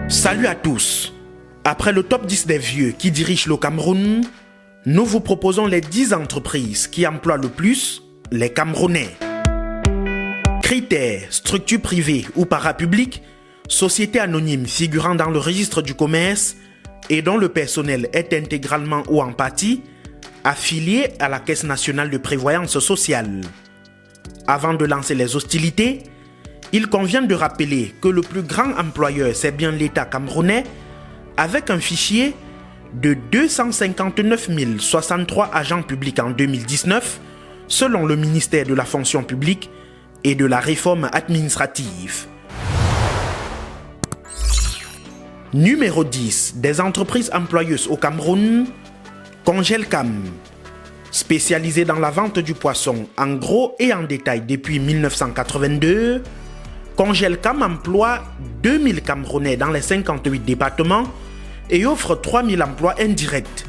Salut à tous. Après le top 10 des vieux qui dirigent le Cameroun, nous vous proposons les 10 entreprises qui emploient le plus les Camerounais. Critères, structures privées ou parapubliques, sociétés anonymes figurant dans le registre du commerce et dont le personnel est intégralement ou en partie affilié à la Caisse nationale de prévoyance sociale. Avant de lancer les hostilités, il convient de rappeler que le plus grand employeur, c'est bien l'État camerounais, avec un fichier de 259 063 agents publics en 2019, selon le ministère de la fonction publique et de la réforme administrative. Numéro 10 des entreprises employeuses au Cameroun, Congelcam. Spécialisée dans la vente du poisson en gros et en détail depuis 1982, Congelcam emploie 2000 Camerounais dans les 58 départements et offre 3000 emplois indirects.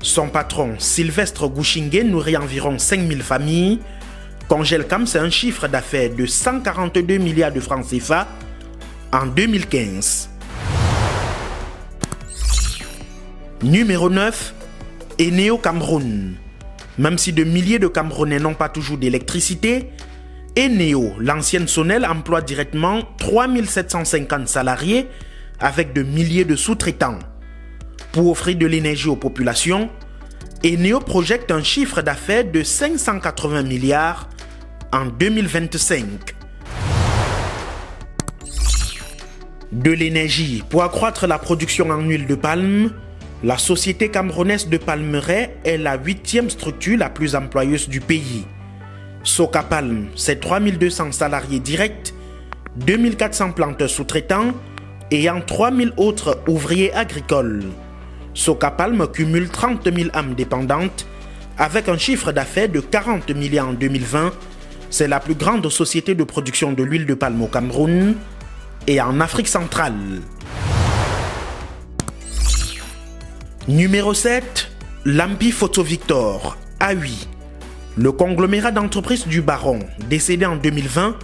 Son patron, Sylvestre Gouchingué, nourrit environ 5000 familles. Congelcam, c'est un chiffre d'affaires de 142 milliards de francs CFA en 2015. Numéro 9, Eneo Cameroun. Même si de milliers de Camerounais n'ont pas toujours d'électricité, Eneo, l'ancienne Sonel, emploie directement 3750 salariés avec de milliers de sous-traitants. Pour offrir de l'énergie aux populations, Eneo projette un chiffre d'affaires de 580 milliards en 2025. De l'énergie. Pour accroître la production en huile de palme, la Société camerounaise de palmeraie est la 8e structure la plus employeuse du pays. Socapalm, c'est 3200 salariés directs, 2400 planteurs sous-traitants et 3000 autres ouvriers agricoles. Socapalm cumule 30 000 âmes dépendantes avec un chiffre d'affaires de 40 milliards en 2020. C'est la plus grande société de production de l'huile de palme au Cameroun et en Afrique centrale. Numéro 7, Lampi Photo Victor, AUI. Le conglomérat d'entreprises du Baron, décédé en 2020,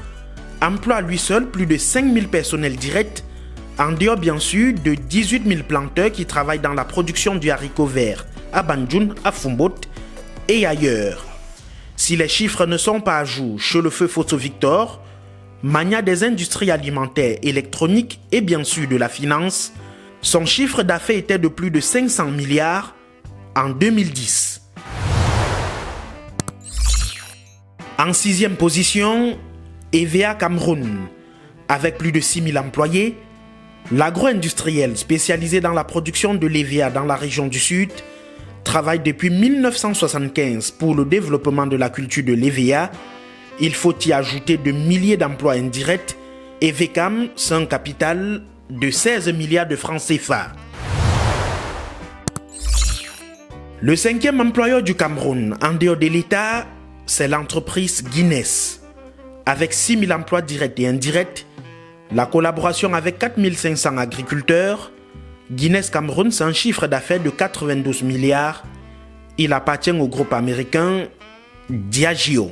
emploie à lui seul plus de 5000 personnels directs, en dehors bien sûr de 18 000 planteurs qui travaillent dans la production du haricot vert à Banjoun, à Fumbot et ailleurs. Si les chiffres ne sont pas à jour chez le feu Photo Victor, mania des industries alimentaires, électroniques et bien sûr de la finance, son chiffre d'affaires était de plus de 500 milliards en 2010. En 6e position, EVA Cameroun. Avec plus de 6000 employés, l'agro-industriel spécialisé dans la production de l'EVA dans la région du Sud travaille depuis 1975 pour le développement de la culture de l'EVA. Il faut y ajouter de milliers d'emplois indirects. EVCAM, c'est un capital de 16 milliards de francs CFA. Le 5e employeur du Cameroun, en dehors de l'État, c'est l'entreprise Guinness. Avec 6000 emplois directs et indirects, la collaboration avec 4500 agriculteurs, Guinness Cameroun, c'est un chiffre d'affaires de 92 milliards. Il appartient au groupe américain Diageo.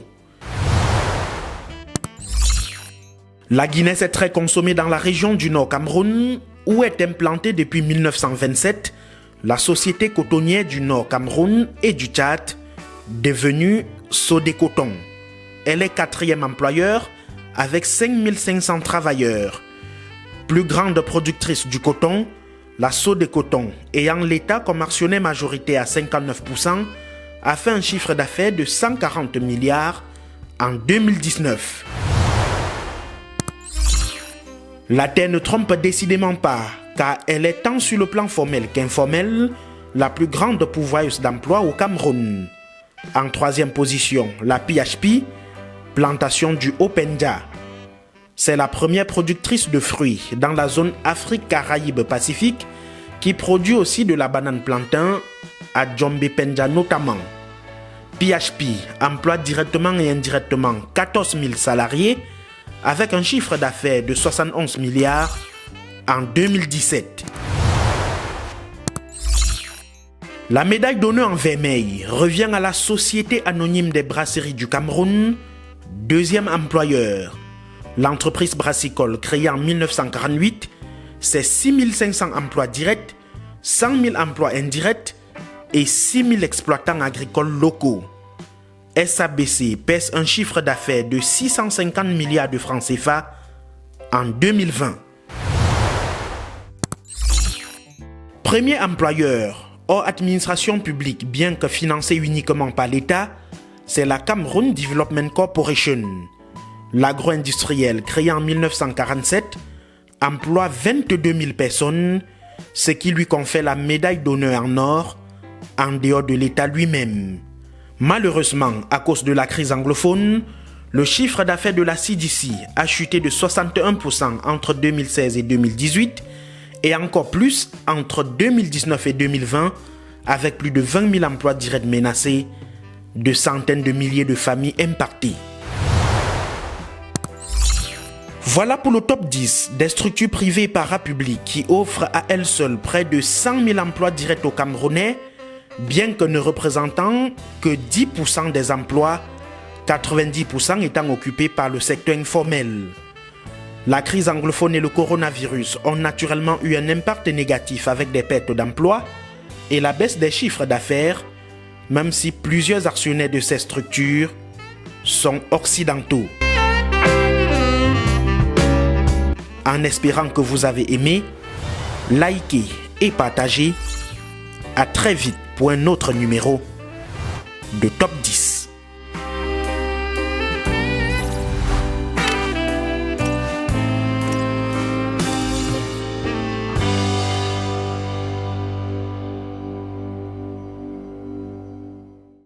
La Guinness est très consommée dans la région du Nord Cameroun, où est implantée depuis 1927 la Société cotonnière du Nord Cameroun et du Tchad, devenue Sodécoton. Elle est 4e employeur avec 5500 travailleurs. Plus grande productrice du coton, la Sodécoton, ayant l'État comme actionnaire majoritaire à 59%, a fait un chiffre d'affaires de 140 milliards en 2019. La terre ne trompe décidément pas, car elle est tant sur le plan formel qu'informel, la plus grande pourvoyeuse d'emploi au Cameroun. En 3e position, la PHP, plantation du Haut-Pendja. C'est la première productrice de fruits dans la zone Afrique-Caraïbes-Pacifique qui produit aussi de la banane plantain à Djombe-Pendja notamment. PHP emploie directement et indirectement 14 000 salariés avec un chiffre d'affaires de 71 milliards en 2017. La médaille d'honneur en vermeil revient à la Société anonyme des brasseries du Cameroun, 2e employeur. L'entreprise brassicole créée en 1948 c'est 6 500 emplois directs, 100 000 emplois indirects et 6 000 exploitants agricoles locaux. SABC pèse un chiffre d'affaires de 650 milliards de francs CFA en 2020. Premier employeur hors administration publique, bien que financé uniquement par l'État, c'est la Cameroon Development Corporation. L'agro-industriel créé en 1947 emploie 22 000 personnes, ce qui lui confère la médaille d'honneur en or en dehors de l'État lui-même. Malheureusement, à cause de la crise anglophone, le chiffre d'affaires de la CDC a chuté de 61% entre 2016 et 2018 et encore plus entre 2019 et 2020 avec plus de 20 000 emplois directs menacés, de centaines de milliers de familles impactées. Voilà pour le top 10 des structures privées et parapubliques qui offrent à elles seules près de 100 000 emplois directs aux Camerounais, bien que ne représentant que 10% des emplois, 90% étant occupés par le secteur informel. La crise anglophone et le coronavirus ont naturellement eu un impact négatif avec des pertes d'emplois et la baisse des chiffres d'affaires, même si plusieurs actionnaires de ces structures sont occidentaux. En espérant que vous avez aimé, likez et partagez. À très vite pour un autre numéro de Top